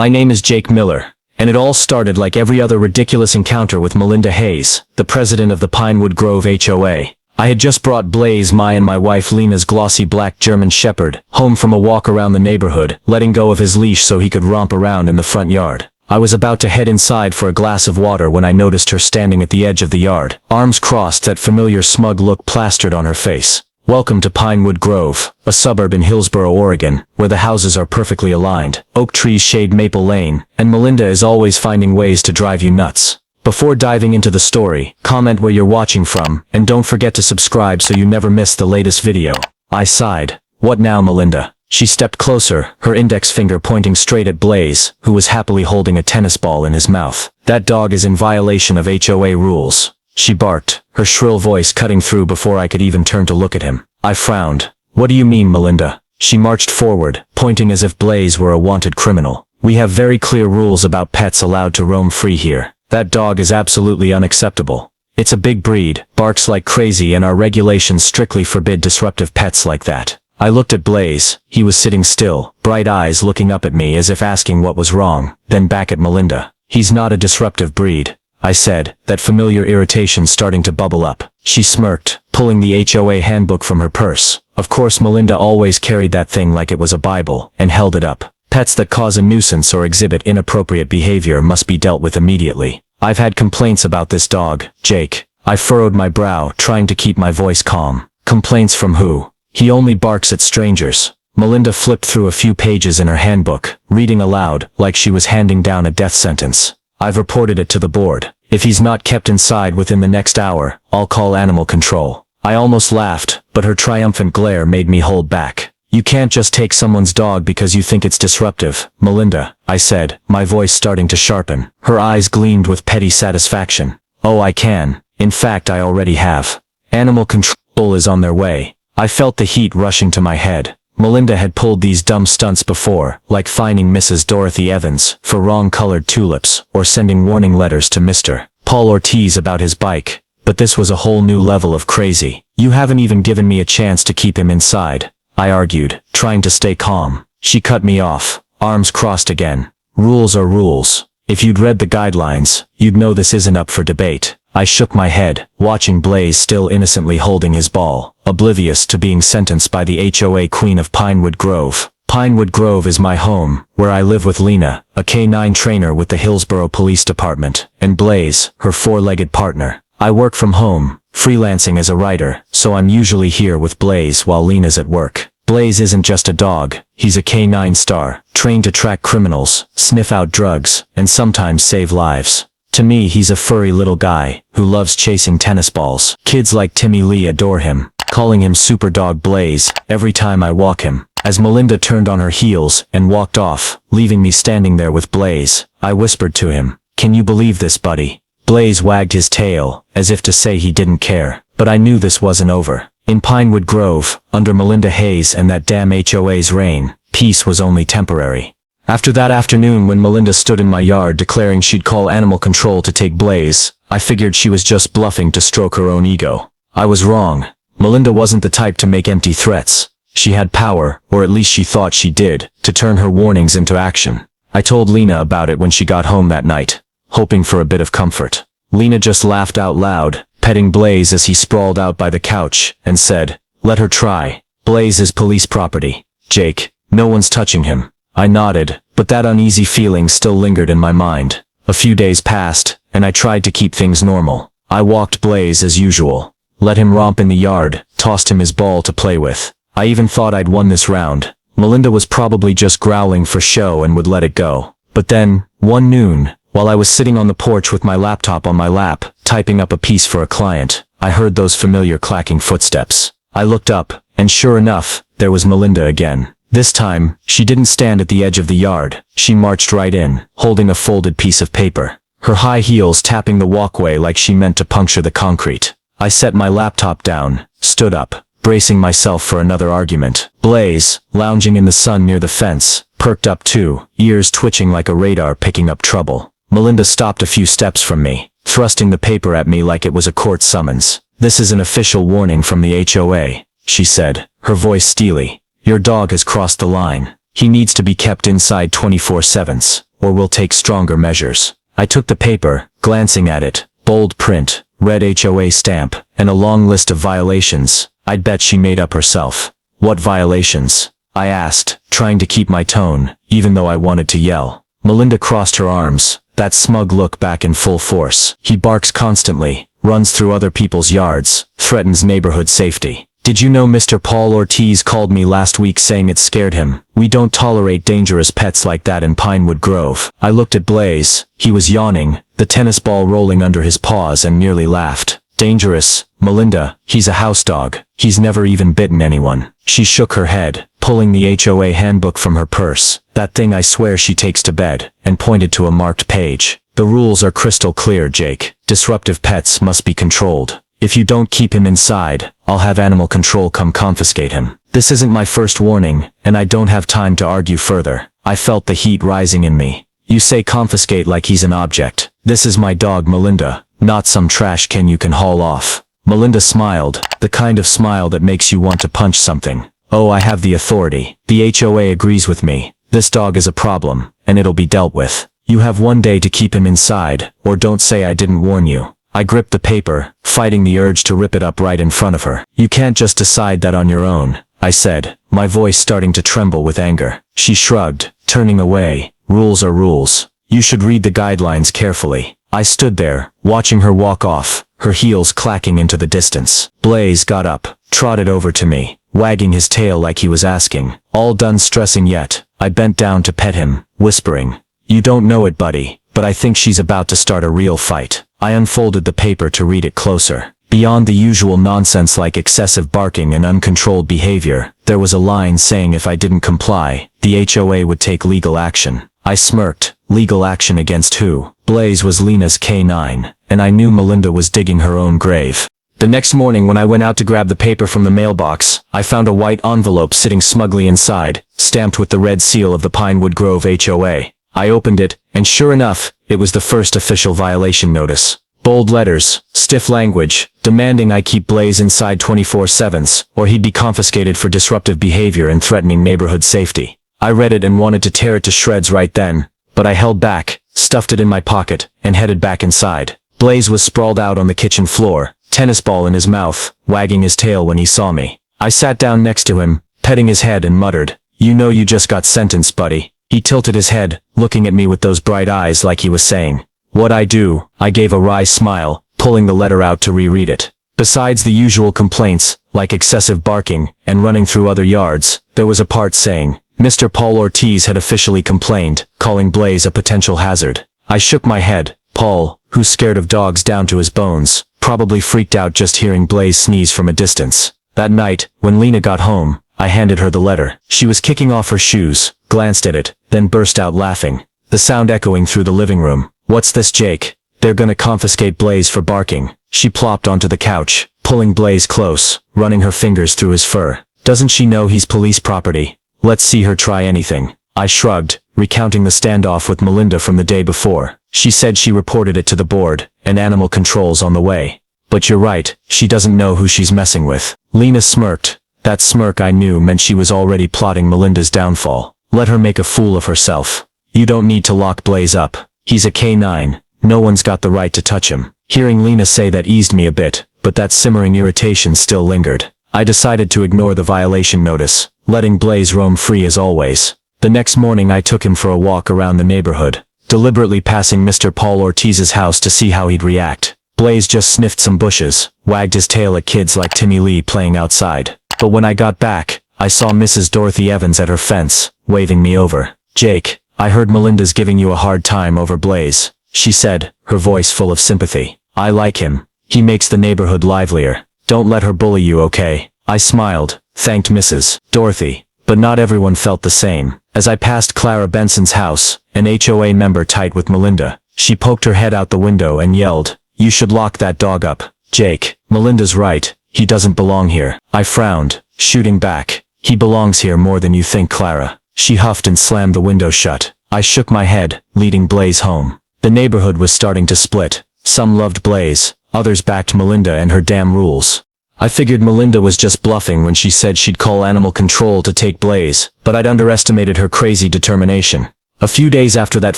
My name is Jake Miller, and it all started like every other ridiculous encounter with Melinda Hayes, the president of the Pinewood Grove HOA. I had just brought Blaze, my and my wife Lena's glossy black German Shepherd, home from a walk around the neighborhood, letting go of his leash so he could romp around in the front yard. I was about to head inside for a glass of water when I noticed her standing at the edge of the yard, arms crossed, that familiar smug look plastered on her face. Welcome to Pinewood Grove, a suburb in Hillsboro, Oregon, where the houses are perfectly aligned, oak trees shade Maple Lane, and Melinda is always finding ways to drive you nuts. Before diving into the story, comment where you're watching from, and don't forget to subscribe so you never miss the latest video. I sighed. What now, Melinda? She stepped closer, her index finger pointing straight at Blaze, who was happily holding a tennis ball in his mouth. That dog is in violation of HOA rules, she barked, her shrill voice cutting through before I could even turn to look at him. I frowned. What do you mean, Melinda? She marched forward, pointing as if Blaze were a wanted criminal. We have very clear rules about pets allowed to roam free here. That dog is absolutely unacceptable. It's a big breed, barks like crazy, and our regulations strictly forbid disruptive pets like that. I looked at Blaze. He was sitting still, bright eyes looking up at me as if asking what was wrong, then back at Melinda. He's not a disruptive breed, I said, that familiar irritation starting to bubble up. She smirked, pulling the HOA handbook from her purse. Of course Melinda always carried that thing like it was a Bible, and held it up. Pets that cause a nuisance or exhibit inappropriate behavior must be dealt with immediately. I've had complaints about this dog, Jake. I furrowed my brow, trying to keep my voice calm. Complaints from who? He only barks at strangers. Melinda flipped through a few pages in her handbook, reading aloud, like she was handing down a death sentence. I've reported it to the board. If he's not kept inside within the next hour, I'll call animal control. I almost laughed, but her triumphant glare made me hold back. You can't just take someone's dog because you think it's disruptive, Melinda, I said, my voice starting to sharpen. Her eyes gleamed with petty satisfaction. Oh, I can. In fact, I already have. Animal control is on their way. I felt the heat rushing to my head. Melinda had pulled these dumb stunts before, like fining Mrs. Dorothy Evans for wrong-colored tulips, or sending warning letters to Mr. Paul Ortiz about his bike. But this was a whole new level of crazy. You haven't even given me a chance to keep him inside, I argued, trying to stay calm. She cut me off, arms crossed again. Rules are rules. If you'd read the guidelines, you'd know this isn't up for debate. I shook my head, watching Blaze still innocently holding his ball, oblivious to being sentenced by the HOA queen of Pinewood Grove. Pinewood Grove is my home, where I live with Lena, a K-9 trainer with the Hillsboro Police Department, and Blaze, her four-legged partner. I work from home, freelancing as a writer, so I'm usually here with Blaze while Lena's at work. Blaze isn't just a dog, he's a K-9 star, trained to track criminals, sniff out drugs, and sometimes save lives. To me, he's a furry little guy, who loves chasing tennis balls. Kids like Timmy Lee adore him, calling him Super Dog Blaze every time I walk him. As Melinda turned on her heels and walked off, leaving me standing there with Blaze, I whispered to him, "Can you believe this, buddy?" Blaze wagged his tail, as if to say he didn't care, but I knew this wasn't over. In Pinewood Grove, under Melinda Hayes and that damn HOA's reign, peace was only temporary. After that afternoon when Melinda stood in my yard declaring she'd call animal control to take Blaze, I figured she was just bluffing to stroke her own ego. I was wrong. Melinda wasn't the type to make empty threats. She had power, or at least she thought she did, to turn her warnings into action. I told Lena about it when she got home that night, hoping for a bit of comfort. Lena just laughed out loud, petting Blaze as he sprawled out by the couch, and said, "Let her try. Blaze is police property, Jake. No one's touching him." I nodded, but that uneasy feeling still lingered in my mind. A few days passed, and I tried to keep things normal. I walked Blaze as usual, let him romp in the yard, tossed him his ball to play with. I even thought I'd won this round. Melinda was probably just growling for show and would let it go. But then, one noon, while I was sitting on the porch with my laptop on my lap, typing up a piece for a client, I heard those familiar clacking footsteps. I looked up, and sure enough, there was Melinda again. This time, she didn't stand at the edge of the yard. She marched right in, holding a folded piece of paper, her high heels tapping the walkway like she meant to puncture the concrete. I set my laptop down, stood up, bracing myself for another argument. Blaze, lounging in the sun near the fence, perked up too, ears twitching like a radar picking up trouble. Melinda stopped a few steps from me, thrusting the paper at me like it was a court summons. "This is an official warning from the HOA," she said, her voice steely. "Your dog has crossed the line. He needs to be kept inside 24/7, or we'll take stronger measures. I took the paper, glancing at it, bold print, red HOA stamp, and a long list of violations. I'd bet she made up herself. What violations? I asked, trying to keep my tone, even though I wanted to yell. Melinda crossed her arms, that smug look back in full force. He barks constantly, runs through other people's yards, threatens neighborhood safety. Did you know Mr. Paul Ortiz called me last week saying it scared him? We don't tolerate dangerous pets like that in Pinewood Grove. I looked at Blaze. He was yawning, the tennis ball rolling under his paws, and nearly laughed. Dangerous, Melinda, he's a house dog. He's never even bitten anyone. She shook her head, pulling the HOA handbook from her purse, that thing I swear she takes to bed, and pointed to a marked page. The rules are crystal clear, Jake. Disruptive pets must be controlled. If you don't keep him inside, I'll have animal control come confiscate him. This isn't my first warning, and I don't have time to argue further. I felt the heat rising in me. You say confiscate like he's an object. This is my dog, Melinda, not some trash can you can haul off. Melinda smiled, the kind of smile that makes you want to punch something. Oh, I have the authority. The HOA agrees with me. This dog is a problem, and it'll be dealt with. You have 1 day to keep him inside, or don't say I didn't warn you. I gripped the paper, fighting the urge to rip it up right in front of her. You can't just decide that on your own, I said, my voice starting to tremble with anger. She shrugged, turning away. Rules are rules. You should read the guidelines carefully. I stood there, watching her walk off, her heels clacking into the distance. Blaze got up, trotted over to me, wagging his tail like he was asking, all done stressing yet? I bent down to pet him, whispering, you don't know it, buddy, but I think she's about to start a real fight. I unfolded the paper to read it closer. Beyond the usual nonsense like excessive barking and uncontrolled behavior, there was a line saying if I didn't comply, the HOA would take legal action. I smirked. Legal action against who? Blaze was Lena's K9, and I knew Melinda was digging her own grave. The next morning when I went out to grab the paper from the mailbox, I found a white envelope sitting smugly inside, stamped with the red seal of the Pinewood Grove HOA. I opened it, and sure enough, it was the first official violation notice. Bold letters, stiff language, demanding I keep Blaze inside 24/7, or he'd be confiscated for disruptive behavior and threatening neighborhood safety. I read it and wanted to tear it to shreds right then, but I held back, stuffed it in my pocket, and headed back inside. Blaze was sprawled out on the kitchen floor, tennis ball in his mouth, wagging his tail when he saw me. I sat down next to him, petting his head, and muttered, you know you just got sentenced, buddy. He tilted his head, looking at me with those bright eyes like he was saying, what I do? I gave a wry smile, pulling the letter out to reread it. Besides the usual complaints, like excessive barking and running through other yards, there was a part saying, Mr. Paul Ortiz had officially complained, calling Blaze a potential hazard. I shook my head. Paul, who's scared of dogs down to his bones, probably freaked out just hearing Blaze sneeze from a distance. That night, when Lena got home, I handed her the letter. She was kicking off her shoes, glanced at it, then burst out laughing, the sound echoing through the living room. What's this, Jake? They're gonna confiscate Blaze for barking. She plopped onto the couch, pulling Blaze close, running her fingers through his fur. Doesn't she know he's police property? Let's see her try anything. I shrugged, recounting the standoff with Melinda from the day before. She said she reported it to the board, and animal control's on the way. But you're right, she doesn't know who she's messing with. Lena smirked. That smirk I knew meant she was already plotting Melinda's downfall. Let her make a fool of herself. You don't need to lock Blaze up. He's a K9. No one's got the right to touch him. Hearing Lena say that eased me a bit, but that simmering irritation still lingered. I decided to ignore the violation notice, letting Blaze roam free as always. The next morning I took him for a walk around the neighborhood, deliberately passing Mr. Paul Ortiz's house to see how he'd react. Blaze just sniffed some bushes, wagged his tail at kids like Timmy Lee playing outside. But when I got back, I saw Mrs. Dorothy Evans at her fence, waving me over. Jake, I heard Melinda's giving you a hard time over Blaze, she said, her voice full of sympathy. I like him. He makes the neighborhood livelier. Don't let her bully you, okay? I smiled, thanked Mrs. Dorothy, but not everyone felt the same. As I passed Clara Benson's house, an HOA member tight with Melinda, she poked her head out the window and yelled, you should lock that dog up. Jake, Melinda's right. He doesn't belong here. I frowned, shooting back. He belongs here more than you think, Clara. She huffed and slammed the window shut. I shook my head, leading Blaze home. The neighborhood was starting to split. Some loved Blaze, others backed Melinda and her damn rules. I figured Melinda was just bluffing when she said she'd call animal control to take Blaze, but I'd underestimated her crazy determination. A few days after that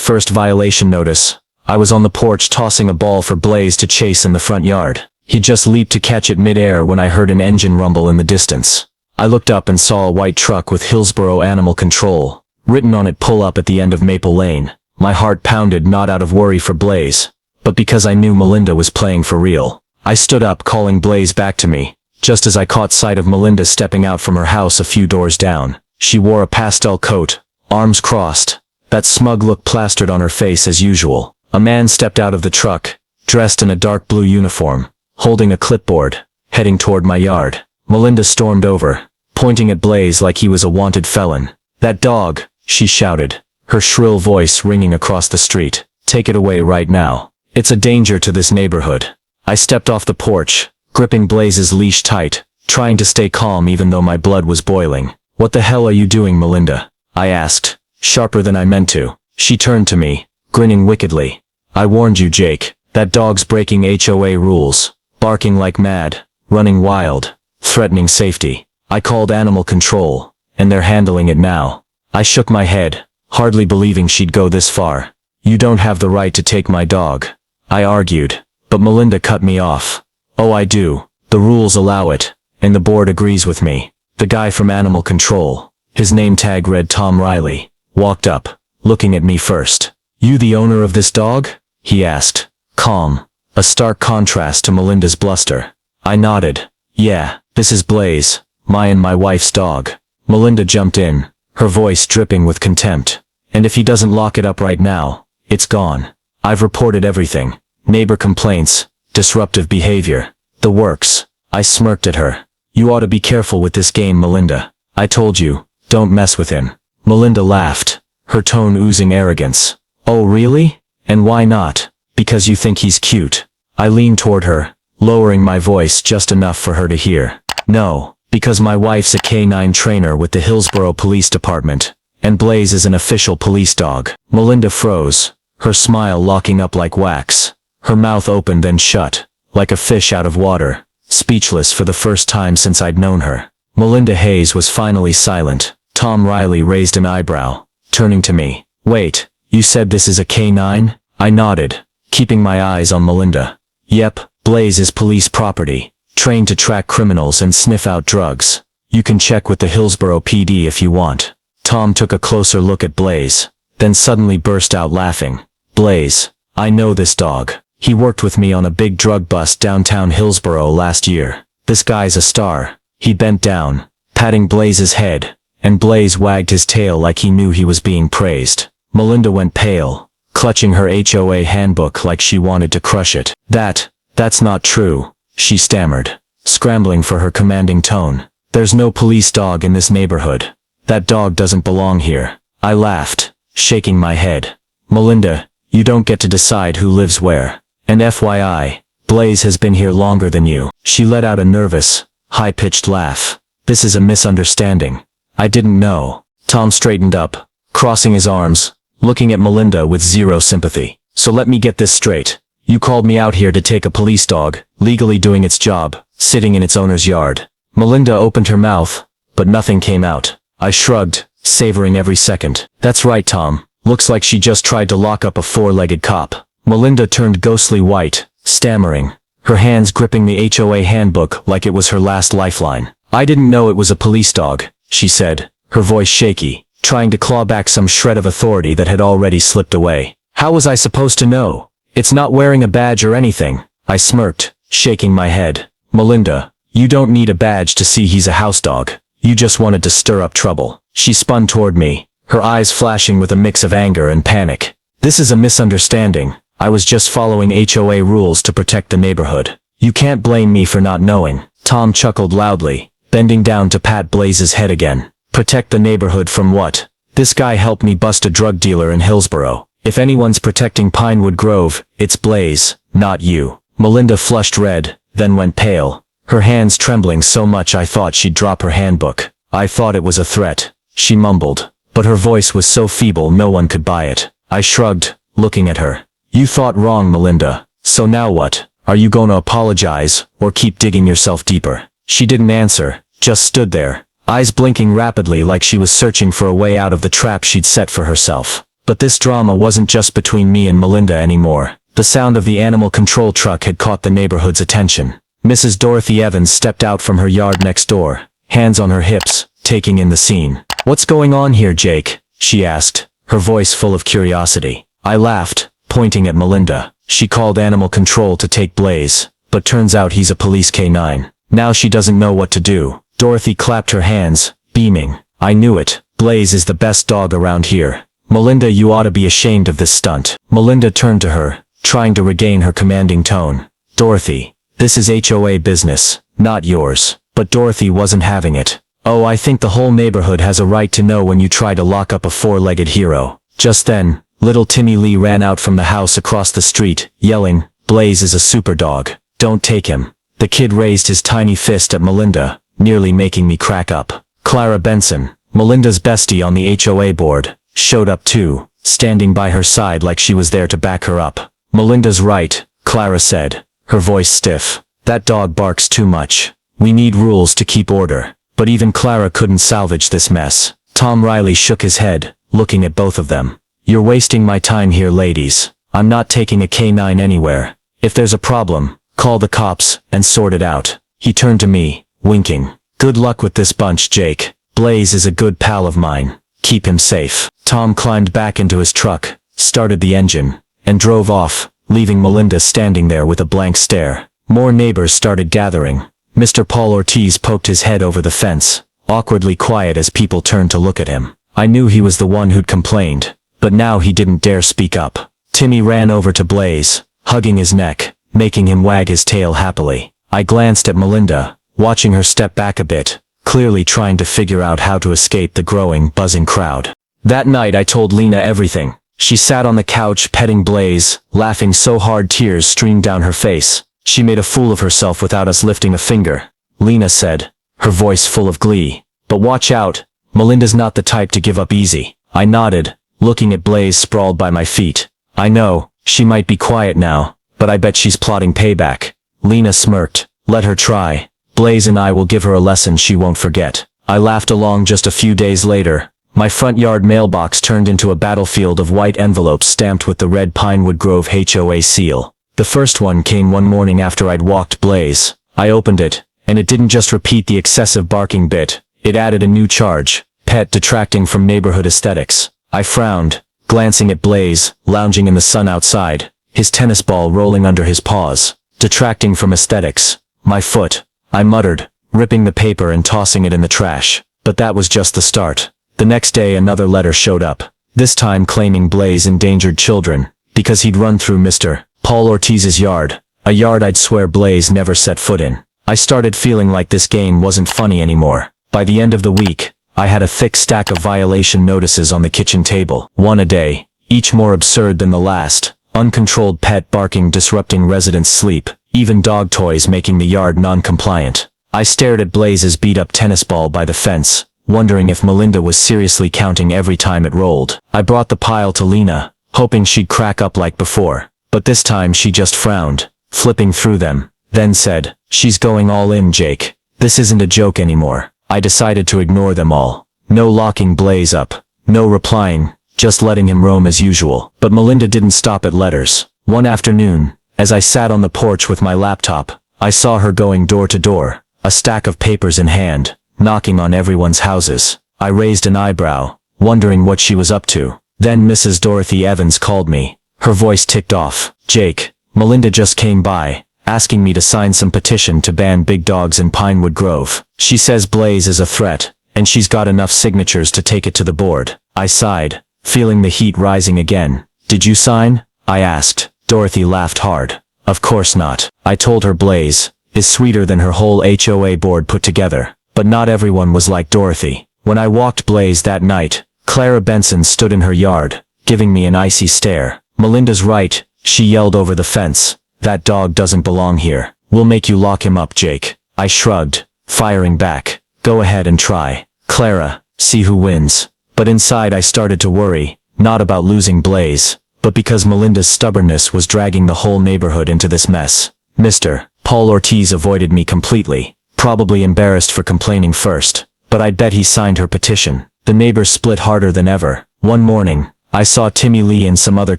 first violation notice, I was on the porch tossing a ball for Blaze to chase in the front yard. He just leaped to catch it mid-air when I heard an engine rumble in the distance. I looked up and saw a white truck with Hillsborough Animal Control written on it, "Pull up at the end of Maple Lane." My heart pounded, not out of worry for Blaze, but because I knew Melinda was playing for real. I stood up, calling Blaze back to me, just as I caught sight of Melinda stepping out from her house a few doors down. She wore a pastel coat, arms crossed, that smug look plastered on her face as usual. A man stepped out of the truck, dressed in a dark blue uniform, holding a clipboard, heading toward my yard. Melinda stormed over, pointing at Blaze like he was a wanted felon. "That dog," she shouted, her shrill voice ringing across the street. "Take it away right now. It's a danger to this neighborhood." I stepped off the porch, gripping Blaze's leash tight, trying to stay calm even though my blood was boiling. "What the hell are you doing, Melinda?" I asked, sharper than I meant to. She turned to me, grinning wickedly. "I warned you, Jake. That dog's breaking HOA rules, barking like mad, running wild, threatening safety. I called animal control, and they're handling it now." I shook my head, hardly believing she'd go this far. "You don't have the right to take my dog," I argued, but Melinda cut me off. "Oh, I do. The rules allow it, and the board agrees with me." The guy from animal control, his name tag read Tom Riley, walked up, looking at me first. "You the owner of this dog?" he asked, calm, a stark contrast to Melinda's bluster. I nodded. "Yeah, this is Blaze, my and my wife's dog." Melinda jumped in, her voice dripping with contempt. "And if he doesn't lock it up right now, it's gone. I've reported everything. Neighbor complaints, disruptive behavior, the works." I smirked at her. "You ought to be careful with this game, Melinda. I told you, don't mess with him." Melinda laughed, her tone oozing arrogance. "Oh really? And why not? Because you think he's cute?" I leaned toward her, lowering my voice just enough for her to hear. "No, because my wife's a K9 trainer with the Hillsborough Police Department, and Blaze is an official police dog." Melinda froze, her smile locking up like wax. Her mouth opened then shut, like a fish out of water, speechless for the first time since I'd known her. Melinda Hayes was finally silent. Tom Riley raised an eyebrow, turning to me. "Wait, you said this is a K9? I nodded, keeping my eyes on Melinda. "Yep, Blaze is police property, trained to track criminals and sniff out drugs. You can check with the Hillsborough PD if you want." Tom took a closer look at Blaze, then suddenly burst out laughing. "Blaze, I know this dog. He worked with me on a big drug bust downtown Hillsborough last year. This guy's a star." He bent down, patting Blaze's head, and Blaze wagged his tail like he knew he was being praised. Melinda went pale, clutching her HOA handbook like she wanted to crush it. That's not true," she stammered, scrambling for her commanding tone. "There's no police dog in this neighborhood. That dog doesn't belong here." I laughed, shaking my head. "Melinda, you don't get to decide who lives where. And FYI, Blaze has been here longer than you." She let out a nervous, high-pitched laugh. "This is a misunderstanding. I didn't know." Tom straightened up, crossing his arms, looking at Melinda with zero sympathy. "So let me get this straight. You called me out here to take a police dog, legally doing its job, sitting in its owner's yard." Melinda opened her mouth, but nothing came out. I shrugged, savoring every second. "That's right, Tom. Looks like she just tried to lock up a four-legged cop." Melinda turned ghostly white, stammering, her hands gripping the HOA handbook like it was her last lifeline. "I didn't know it was a police dog," she said, her voice shaky, trying to claw back some shred of authority that had already slipped away. "How was I supposed to know? It's not wearing a badge or anything." I smirked, shaking my head. "Melinda, you don't need a badge to see he's a house dog. You just wanted to stir up trouble." She spun toward me, her eyes flashing with a mix of anger and panic. "This is a misunderstanding. I was just following HOA rules to protect the neighborhood. You can't blame me for not knowing." Tom chuckled loudly, bending down to pat Blaze's head again. "Protect the neighborhood from what? This guy helped me bust a drug dealer in Hillsborough. If anyone's protecting Pinewood Grove, it's Blaze, not you." Melinda flushed red, then went pale, her hands trembling so much I thought she'd drop her handbook. "I thought it was a threat," she mumbled, but her voice was so feeble no one could buy it. I shrugged, looking at her. "You thought wrong, Melinda. So now what? Are you going to apologize, or keep digging yourself deeper?" She didn't answer, just stood there, eyes blinking rapidly like she was searching for a way out of the trap she'd set for herself. But this drama wasn't just between me and Melinda anymore. The sound of the animal control truck had caught the neighborhood's attention. Mrs. Dorothy Evans stepped out from her yard next door, hands on her hips, taking in the scene. "What's going on here, Jake?" she asked, her voice full of curiosity. I laughed, pointing at Melinda. She called animal control to take Blaze, but turns out he's a police K9. Now she doesn't know what to do. Dorothy clapped her hands, beaming. "I knew it. Blaze is the best dog around here. Melinda, you ought to be ashamed of this stunt." Melinda turned to her, trying to regain her commanding tone. "Dorothy, this is HOA business, not yours." But Dorothy wasn't having it. "Oh, I think the whole neighborhood has a right to know when you try to lock up a four-legged hero." Just then, little Timmy Lee ran out from the house across the street, yelling, "Blaze is a super dog. Don't take him." The kid raised his tiny fist at Melinda, nearly making me crack up. Clara Benson, Melinda's bestie on the HOA board, showed up too, standing by her side like she was there to back her up. "Melinda's right," Clara said, her voice stiff. "That dog barks too much. We need rules to keep order." But even Clara couldn't salvage this mess. Tom Riley shook his head, looking at both of them. "You're wasting my time here, ladies. I'm not taking a K9 anywhere. If there's a problem, call the cops and sort it out." He turned to me, winking. "Good luck with this bunch, Jake. Blaze is a good pal of mine. Keep him safe." Tom climbed back into his truck, started the engine, and drove off, leaving Melinda standing there with a blank stare. More neighbors started gathering. Mr. Paul Ortiz poked his head over the fence, awkwardly quiet as people turned to look at him. I knew he was the one who'd complained, but now he didn't dare speak up. Timmy ran over to Blaze, hugging his neck, making him wag his tail happily. I glanced at Melinda, watching her step back a bit, clearly trying to figure out how to escape the growing, buzzing crowd. That night I told Lena everything. She sat on the couch petting Blaze, laughing so hard tears streamed down her face. "She made a fool of herself without us lifting a finger," Lena said, her voice full of glee. "But watch out, Melinda's not the type to give up easy." I nodded, looking at Blaze sprawled by my feet. "I know, she might be quiet now, but I bet she's plotting payback." Lena smirked. "Let her try. Blaze and I will give her a lesson she won't forget." I laughed along. Just a few days later, my front yard mailbox turned into a battlefield of white envelopes stamped with the red Pinewood Grove HOA seal. The first one came one morning after I'd walked Blaze. I opened it, and it didn't just repeat the excessive barking bit, it added a new charge: pet detracting from neighborhood aesthetics. I frowned, glancing at Blaze, lounging in the sun outside, his tennis ball rolling under his paws. "Detracting from aesthetics. My foot," I muttered, ripping the paper and tossing it in the trash. But that was just the start. The next day another letter showed up, this time claiming Blaze endangered children, because he'd run through Mr. Paul Ortiz's yard, a yard I'd swear Blaze never set foot in. I started feeling like this game wasn't funny anymore. By the end of the week, I had a thick stack of violation notices on the kitchen table, one a day, each more absurd than the last. Uncontrolled pet barking disrupting residents' sleep, even dog toys making the yard non-compliant. I stared at Blaze's beat-up tennis ball by the fence, wondering if Melinda was seriously counting every time it rolled. I brought the pile to Lena, hoping she'd crack up like before. But this time she just frowned, flipping through them, then said, "She's going all in, Jake. This isn't a joke anymore." I decided to ignore them all. No locking Blaze up, no replying, just letting him roam as usual. But Melinda didn't stop at letters. One afternoon, as I sat on the porch with my laptop, I saw her going door to door, a stack of papers in hand, knocking on everyone's houses. I raised an eyebrow, wondering what she was up to. Then Mrs. Dorothy Evans called me. Her voice ticked off. "Jake, Melinda just came by, asking me to sign some petition to ban big dogs in Pinewood Grove. She says Blaze is a threat, and she's got enough signatures to take it to the board." I sighed, feeling the heat rising again. "Did you sign?" I asked. Dorothy laughed hard. "Of course not." I told her Blaze is sweeter than her whole HOA board put together. But not everyone was like Dorothy. When I walked Blaze that night, Clara Benson stood in her yard, giving me an icy stare. "Melinda's right," she yelled over the fence. "That dog doesn't belong here. We'll make you lock him up, Jake." I shrugged, firing back. "Go ahead and try, Clara, see who wins." But inside I started to worry, not about losing Blaze, but because Melinda's stubbornness was dragging the whole neighborhood into this mess. Mr. Paul Ortiz avoided me completely, probably embarrassed for complaining first, but I'd bet he signed her petition. The neighbors split harder than ever. One morning, I saw Timmy Lee and some other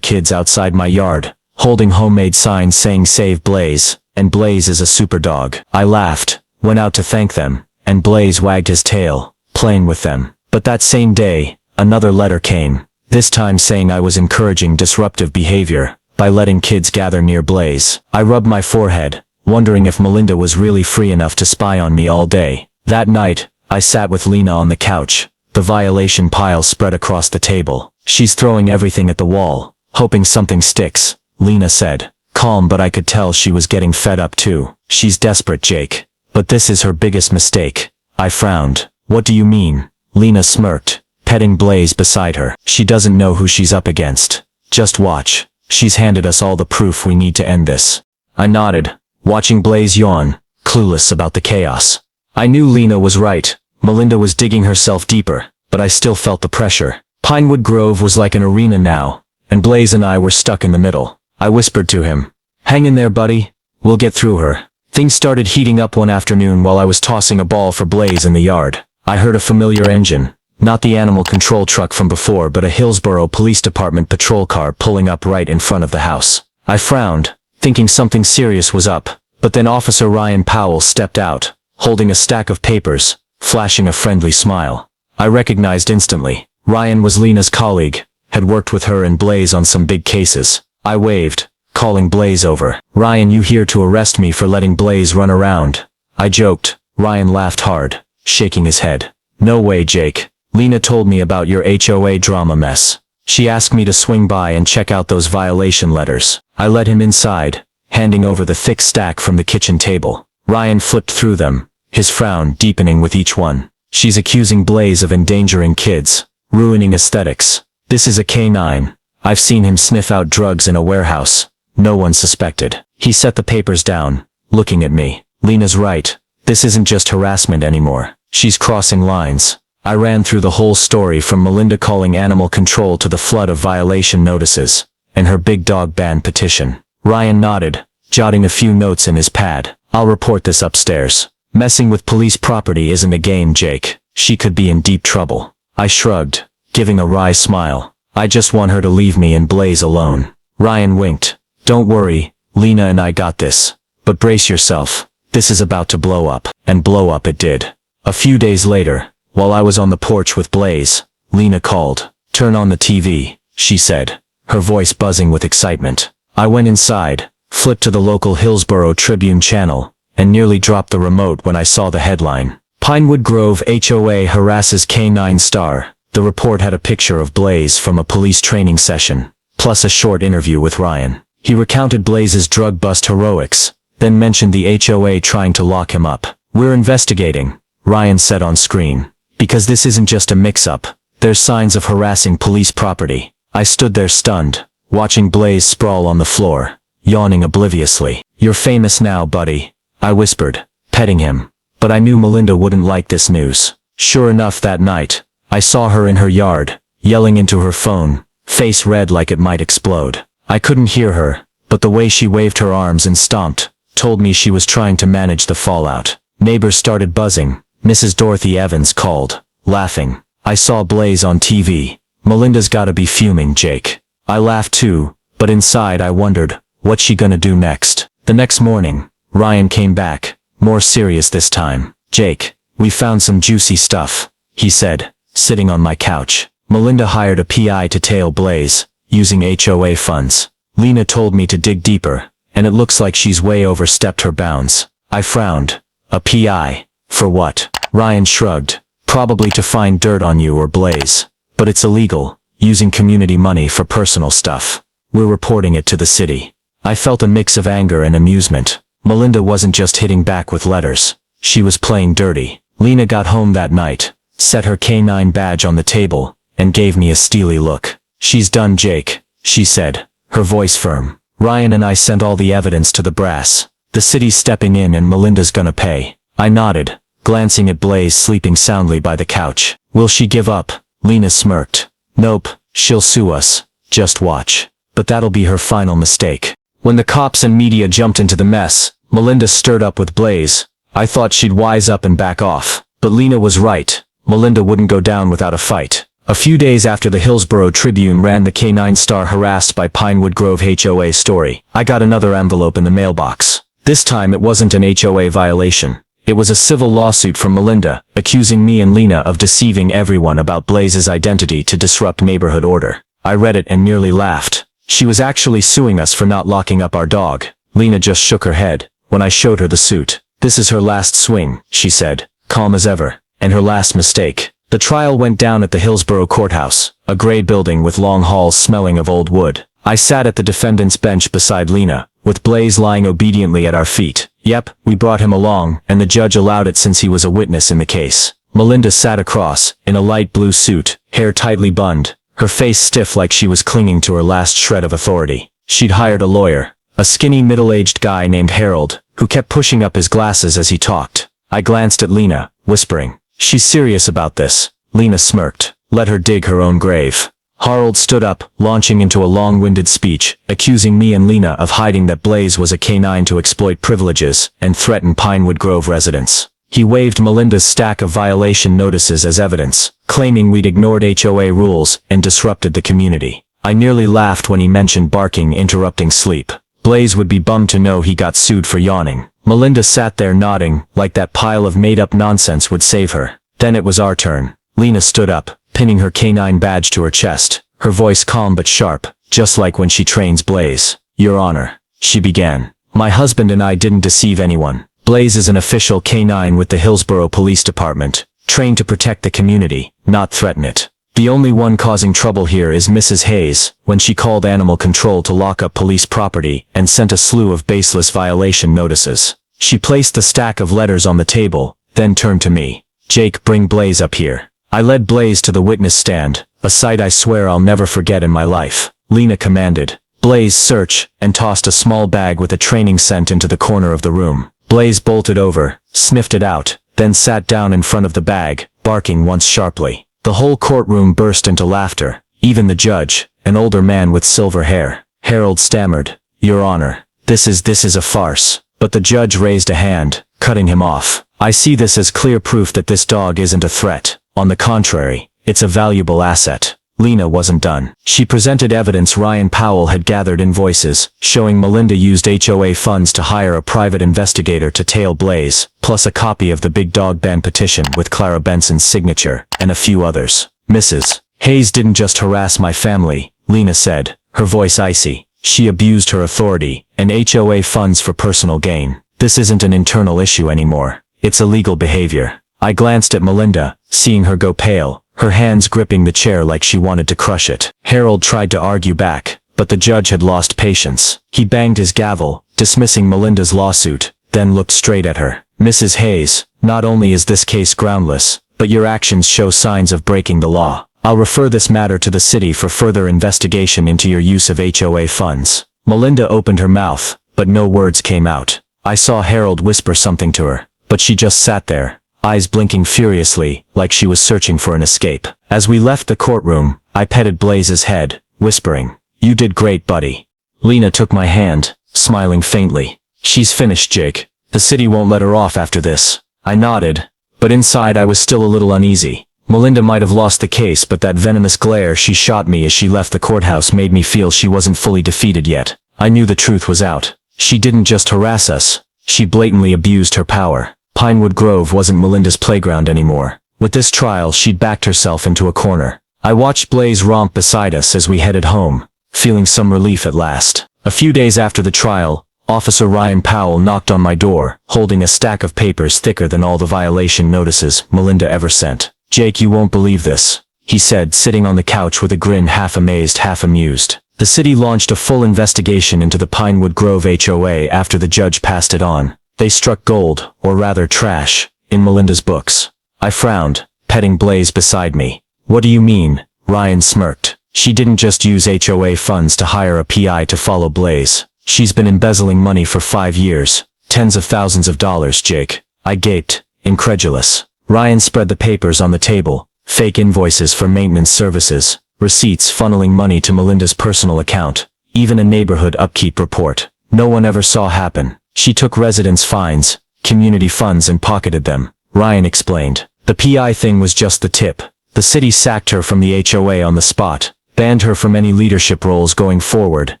kids outside my yard, holding homemade signs saying Save Blaze, and Blaze is a super dog. I laughed, went out to thank them, and Blaze wagged his tail, playing with them. But that same day, another letter came, this time saying I was encouraging disruptive behavior by letting kids gather near Blaze. I rubbed my forehead, wondering if Melinda was really free enough to spy on me all day. That night, I sat with Lena on the couch, the violation pile spread across the table. She's throwing everything at the wall, hoping something sticks, Lena said. Calm, but I could tell she was getting fed up too. She's desperate, Jake. But this is her biggest mistake. I frowned. What do you mean? Lena smirked, petting Blaze beside her. She doesn't know who she's up against. Just watch. She's handed us all the proof we need to end this. I nodded, watching Blaze yawn, clueless about the chaos. I knew Lena was right. Melinda was digging herself deeper, but I still felt the pressure. Pinewood Grove was like an arena now, and Blaze and I were stuck in the middle. I whispered to him, "Hang in there, buddy. We'll get through her." Things started heating up one afternoon while I was tossing a ball for Blaze in the yard. I heard a familiar engine, not the animal control truck from before, but a Hillsborough Police Department patrol car pulling up right in front of the house. I frowned, thinking something serious was up, but then Officer Ryan Powell stepped out, holding a stack of papers, flashing a friendly smile. I recognized instantly. Ryan was Lena's colleague, had worked with her and Blaze on some big cases. I waved, calling Blaze over. "Ryan, you here to arrest me for letting Blaze run around?" I joked. Ryan laughed hard, shaking his head. "No way, Jake. Lena told me about your HOA drama mess. She asked me to swing by and check out those violation letters." I led him inside, handing over the thick stack from the kitchen table. Ryan flipped through them, his frown deepening with each one. "She's accusing Blaze of endangering kids, ruining aesthetics. This is a K9. I've seen him sniff out drugs in a warehouse. No one suspected." He set the papers down, looking at me. "Lena's right. This isn't just harassment anymore. She's crossing lines." I ran through the whole story from Melinda calling animal control to the flood of violation notices, and her big dog ban petition. Ryan nodded, jotting a few notes in his pad. "I'll report this upstairs. Messing with police property isn't a game, Jake. She could be in deep trouble." I shrugged, giving a wry smile. "I just want her to leave me and Blaze alone." Ryan winked. "Don't worry, Lena and I got this. But brace yourself. This is about to blow up." And blow up it did. A few days later, while I was on the porch with Blaze, Lena called. "Turn on the TV," she said, her voice buzzing with excitement. I went inside, flipped to the local Hillsborough Tribune channel, and nearly dropped the remote when I saw the headline. "Pinewood Grove HOA harasses K9 star." The report had a picture of Blaze from a police training session, plus a short interview with Ryan. He recounted Blaze's drug bust heroics, then mentioned the HOA trying to lock him up. "We're investigating," Ryan said on screen, "because this isn't just a mix-up. There's signs of harassing police property." I stood there stunned, watching Blaze sprawl on the floor, yawning obliviously. "You're famous now, buddy," I whispered, petting him. But I knew Melinda wouldn't like this news. Sure enough, that night, I saw her in her yard, yelling into her phone, face red like it might explode. I couldn't hear her, but the way she waved her arms and stomped told me she was trying to manage the fallout. Neighbors started buzzing. Mrs. Dorothy Evans called, laughing. "I saw Blaze on TV. Melinda's gotta be fuming, Jake." I laughed too, but inside I wondered, what's she gonna do next? The next morning, Ryan came back, more serious this time. "Jake, we found some juicy stuff," he said, sitting on my couch. "Melinda hired a PI to tail Blaze, using HOA funds. Lena told me to dig deeper, and it looks like she's way overstepped her bounds." I frowned. "A PI? For what?" Ryan shrugged. "Probably to find dirt on you or Blaze. But it's illegal, using community money for personal stuff. We're reporting it to the city." I felt a mix of anger and amusement. Melinda wasn't just hitting back with letters. She was playing dirty. Lena got home that night, set her K9 badge on the table, and gave me a steely look. "She's done, Jake," she said, her voice firm. "Ryan and I sent all the evidence to the brass. The city's stepping in and Melinda's gonna pay." I nodded, glancing at Blaze sleeping soundly by the couch. "Will she give up?" Lena smirked. "Nope, she'll sue us. Just watch." But that'll be her final mistake. When the cops and media jumped into the mess, Melinda stirred up with Blaze. I thought she'd wise up and back off. But Lena was right. Melinda wouldn't go down without a fight. A few days after the Hillsborough Tribune ran the K9 star harassed by Pinewood Grove HOA story, I got another envelope in the mailbox. This time it wasn't an HOA violation. It was a civil lawsuit from Melinda, accusing me and Lena of deceiving everyone about Blaze's identity to disrupt neighborhood order. I read it and nearly laughed. She was actually suing us for not locking up our dog. Lena just shook her head when I showed her the suit. "This is her last swing," she said, calm as ever, "and her last mistake." The trial went down at the Hillsborough Courthouse, a gray building with long halls smelling of old wood. I sat at the defendant's bench beside Lena, with Blaze lying obediently at our feet. Yep, we brought him along, and the judge allowed it since he was a witness in the case. Melinda sat across, in a light blue suit, hair tightly bunned, her face stiff like she was clinging to her last shred of authority. She'd hired a lawyer, a skinny middle-aged guy named Harold, who kept pushing up his glasses as he talked. I glanced at Lena, whispering, "She's serious about this." Lena smirked. "Let her dig her own grave." Harold stood up, launching into a long-winded speech, accusing me and Lena of hiding that Blaze was a K9 to exploit privileges and threaten Pinewood Grove residents. He waved Melinda's stack of violation notices as evidence, claiming we'd ignored HOA rules and disrupted the community. I nearly laughed when he mentioned barking interrupting sleep. Blaze would be bummed to know he got sued for yawning. Melinda sat there nodding, like that pile of made-up nonsense would save her. Then it was our turn. Lena stood up, pinning her K9 badge to her chest, her voice calm but sharp, just like when she trains Blaze. "Your Honor," she began, "my husband and I didn't deceive anyone. Blaze is an official K9 with the Hillsborough Police Department, trained to protect the community, not threaten it. The only one causing trouble here is Mrs. Hayes, when she called animal control to lock up police property and sent a slew of baseless violation notices." She placed the stack of letters on the table, then turned to me. "Jake, bring Blaze up here." I led Blaze to the witness stand, a sight I swear I'll never forget in my life. Lena commanded, "Blaze, search," and tossed a small bag with a training scent into the corner of the room. Blaze bolted over, sniffed it out, then sat down in front of the bag, barking once sharply. The whole courtroom burst into laughter, even the judge, an older man with silver hair. Harold stammered, "Your Honor, this is a farce." But the judge raised a hand, cutting him off. "I see this as clear proof that this dog isn't a threat. On the contrary, it's a valuable asset." Lena wasn't done. She presented evidence Ryan Powell had gathered invoices, showing Melinda used HOA funds to hire a private investigator to tail Blaze, plus a copy of the Big Dog Ban petition with Clara Benson's signature, and a few others. "Mrs. Hayes didn't just harass my family," Lena said, her voice icy. "She abused her authority and HOA funds for personal gain. This isn't an internal issue anymore. It's illegal behavior." I glanced at Melinda, seeing her go pale, her hands gripping the chair like she wanted to crush it. Harold tried to argue back, but the judge had lost patience. He banged his gavel, dismissing Melinda's lawsuit, then looked straight at her. "Mrs. Hayes, not only is this case groundless, but your actions show signs of breaking the law. I'll refer this matter to the city for further investigation into your use of HOA funds." Melinda opened her mouth, but no words came out. I saw Harold whisper something to her, but she just sat there, eyes blinking furiously, like she was searching for an escape. As we left the courtroom, I petted Blaze's head, whispering, "You did great, buddy." Lena took my hand, smiling faintly. "She's finished, Jake. The city won't let her off after this." I nodded, but inside I was still a little uneasy. Melinda might have lost the case, but that venomous glare she shot me as she left the courthouse made me feel she wasn't fully defeated yet. I knew the truth was out. She didn't just harass us, she blatantly abused her power. Pinewood Grove wasn't Melinda's playground anymore. With this trial, she'd backed herself into a corner. I watched Blaze romp beside us as we headed home, feeling some relief at last. A few days after the trial, Officer Ryan Powell knocked on my door, holding a stack of papers thicker than all the violation notices Melinda ever sent. "Jake, you won't believe this," he said, sitting on the couch with a grin, half amazed, half amused. "The city launched a full investigation into the Pinewood Grove HOA after the judge passed it on. They struck gold, or rather trash, in Melinda's books." I frowned, petting Blaze beside me. "What do you mean?" Ryan smirked. "She didn't just use HOA funds to hire a PI to follow Blaze. She's been embezzling money for 5 years. Tens of thousands of dollars, Jake." I gaped, incredulous. Ryan spread the papers on the table, fake invoices for maintenance services, receipts funneling money to Melinda's personal account, even a neighborhood upkeep report. No one ever saw happen. She took residents' fines, community funds, and pocketed them, Ryan explained. The PI thing was just the tip. The city sacked her from the HOA on the spot, banned her from any leadership roles going forward,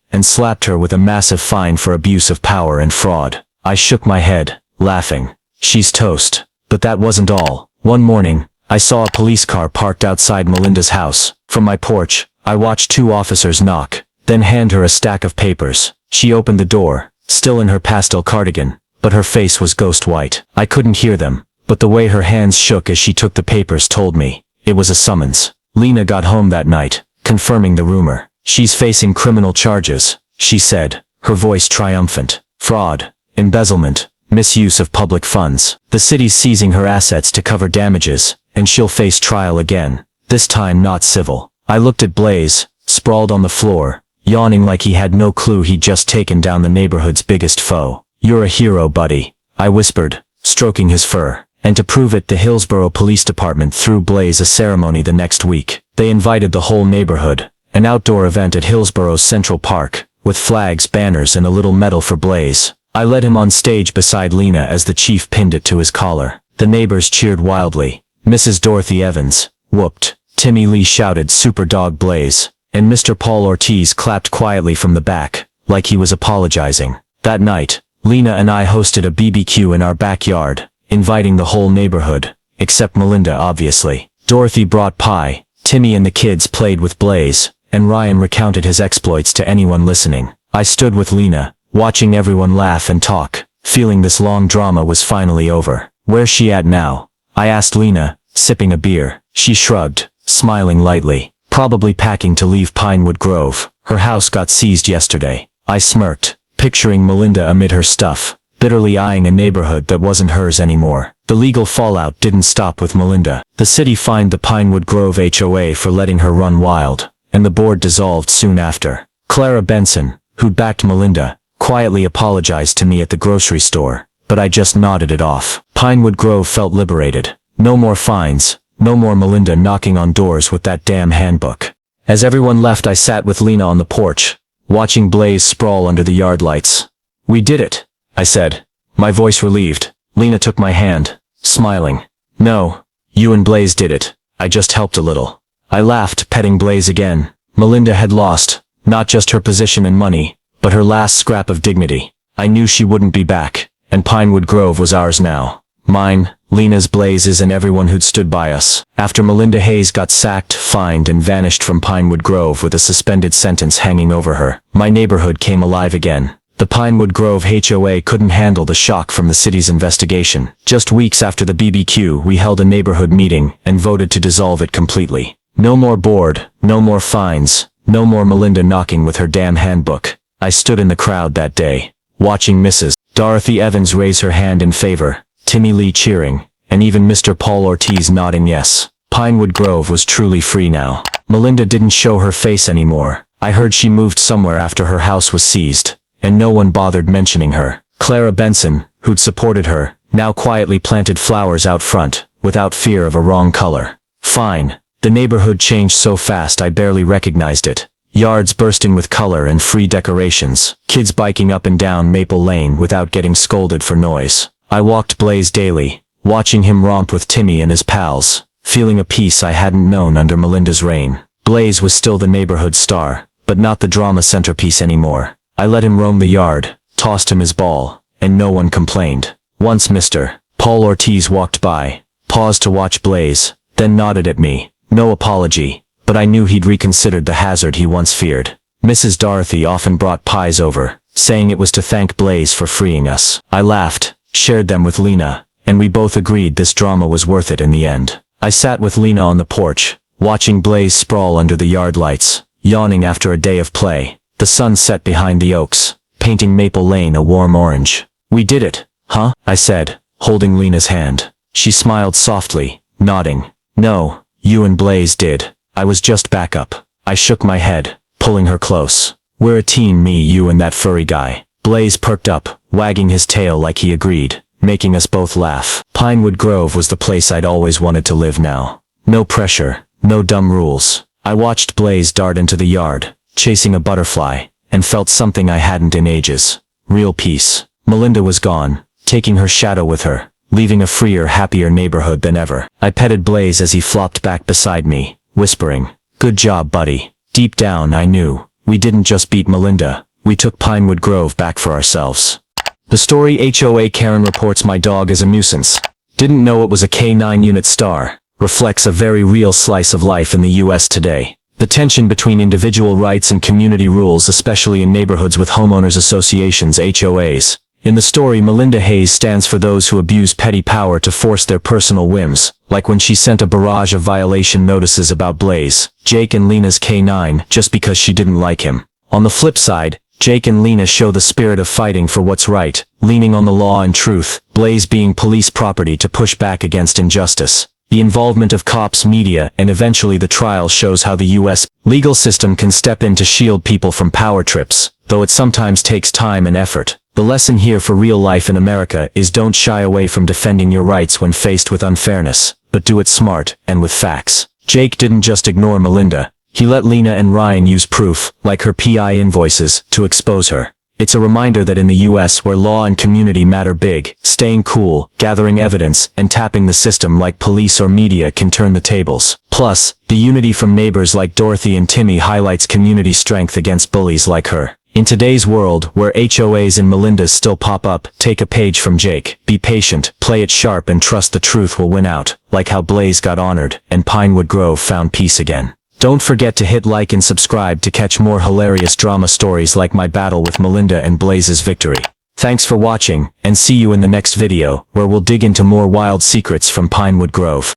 and slapped her with a massive fine for abuse of power and fraud. I shook my head, laughing. She's toast. But that wasn't all. One morning, I saw a police car parked outside Melinda's house. From my porch, I watched 2 officers knock, then hand her a stack of papers. She opened the door, still in her pastel cardigan, but her face was ghost white. I couldn't hear them, but the way her hands shook as she took the papers told me. It was a summons. Lena got home that night, confirming the rumor. She's facing criminal charges, she said, her voice triumphant. Fraud, embezzlement, misuse of public funds. The city's seizing her assets to cover damages, and she'll face trial again. This time not civil. I looked at Blaze, sprawled on the floor, yawning like he had no clue he'd just taken down the neighborhood's biggest foe. You're a hero, buddy, I whispered, stroking his fur. And to prove it, the Hillsborough Police Department threw Blaze a ceremony the next week. They invited the whole neighborhood, an outdoor event at Hillsborough's Central Park, with flags, banners, and a little medal for Blaze. I led him on stage beside Lena as the chief pinned it to his collar. The neighbors cheered wildly. Mrs. Dorothy Evans whooped. Timmy Lee shouted "Super Dog Blaze," and Mr. Paul Ortiz clapped quietly from the back, like he was apologizing. That night, Lena and I hosted a BBQ in our backyard, inviting the whole neighborhood, except Melinda obviously. Dorothy brought pie, Timmy and the kids played with Blaze, and Ryan recounted his exploits to anyone listening. I stood with Lena, watching everyone laugh and talk, feeling this long drama was finally over. Where's she at now? I asked Lena, sipping a beer. She shrugged, smiling lightly. Probably packing to leave Pinewood Grove. Her house got seized yesterday. I smirked, picturing Melinda amid her stuff, bitterly eyeing a neighborhood that wasn't hers anymore. The legal fallout didn't stop with Melinda. The city fined the Pinewood Grove HOA for letting her run wild, and the board dissolved soon after. Clara Benson, who'd backed Melinda, quietly apologized to me at the grocery store, but I just nodded it off. Pinewood Grove felt liberated. No more fines, no more Melinda knocking on doors with that damn handbook. As everyone left, I sat with Lena on the porch, watching Blaze sprawl under the yard lights. We did it, I said, my voice relieved. Lena took my hand, smiling. No, you and Blaze did it. I just helped a little. I laughed, petting Blaze again. Melinda had lost, not just her position and money, but her last scrap of dignity. I knew she wouldn't be back, and Pinewood Grove was ours now. Mine, Lena's, Blaze's, and everyone who'd stood by us. After Melinda Hayes got sacked, fined, and vanished from Pinewood Grove with a suspended sentence hanging over her, my neighborhood came alive again. The Pinewood Grove HOA couldn't handle the shock from the city's investigation. Just weeks after the BBQ, we held a neighborhood meeting and voted to dissolve it completely. No more board, no more fines, no more Melinda knocking with her damn handbook. I stood in the crowd that day, watching Mrs. Dorothy Evans raise her hand in favor, Timmy Lee cheering, and even Mr. Paul Ortiz nodding yes. Pinewood Grove was truly free now. Melinda didn't show her face anymore. I heard she moved somewhere after her house was seized, and no one bothered mentioning her. Clara Benson, who'd supported her, now quietly planted flowers out front, without fear of a wrong color. Fine. The neighborhood changed so fast I barely recognized it. Yards bursting with color and free decorations. Kids biking up and down Maple Lane without getting scolded for noise. I walked Blaze daily, watching him romp with Timmy and his pals, feeling a peace I hadn't known under Melinda's reign. Blaze was still the neighborhood star, but not the drama centerpiece anymore. I let him roam the yard, tossed him his ball, and no one complained. Once Mr. Paul Ortiz walked by, paused to watch Blaze, then nodded at me. No apology, but I knew he'd reconsidered the hazard he once feared. Mrs. Dorothy often brought pies over, saying it was to thank Blaze for freeing us. I laughed, shared them with Lena, and we both agreed this drama was worth it in the end. I sat with Lena on the porch, watching Blaze sprawl under the yard lights, yawning after a day of play. The sun set behind the oaks, painting Maple Lane a warm orange. We did it, huh? I said, holding Lena's hand. She smiled softly, nodding. No, you and Blaze did. I was just backup. I shook my head, pulling her close. We're a team, me, you, and that furry guy. Blaze perked up, wagging his tail like he agreed, making us both laugh. Pinewood Grove was the place I'd always wanted to live now. No pressure, no dumb rules. I watched Blaze dart into the yard, chasing a butterfly, and felt something I hadn't in ages. Real peace. Melinda was gone, taking her shadow with her, leaving a freer, happier neighborhood than ever. I petted Blaze as he flopped back beside me, whispering, "Good job, buddy." Deep down, I knew, we didn't just beat Melinda, we took Pinewood Grove back for ourselves. The story HOA Karen reports my dog as a nuisance. Didn't know it was a K9 unit star. Reflects a very real slice of life in the US today. The tension between individual rights and community rules, especially in neighborhoods with homeowners associations, HOAs. In the story, Melinda Hayes stands for those who abuse petty power to force their personal whims, like when she sent a barrage of violation notices about Blaze, Jake and Lena's K9, just because she didn't like him. On the flip side, Jake and Lena show the spirit of fighting for what's right, leaning on the law and truth, Blaze being police property to push back against injustice. The involvement of cops, media, and eventually the trial shows how the US legal system can step in to shield people from power trips, though it sometimes takes time and effort. The lesson here for real life in America is don't shy away from defending your rights when faced with unfairness, but do it smart and with facts. Jake didn't just ignore Melinda. He let Lena and Ryan use proof, like her PI invoices, to expose her. It's a reminder that in the US, where law and community matter big, staying cool, gathering evidence, and tapping the system like police or media can turn the tables. Plus, the unity from neighbors like Dorothy and Timmy highlights community strength against bullies like her. In today's world, where HOAs and Melindas still pop up, take a page from Jake. Be patient, play it sharp, and trust the truth will win out, like how Blaze got honored, and Pinewood Grove found peace again. Don't forget to hit like and subscribe to catch more hilarious drama stories like my battle with Melinda and Blaze's victory. Thanks for watching, and see you in the next video, where we'll dig into more wild secrets from Pinewood Grove.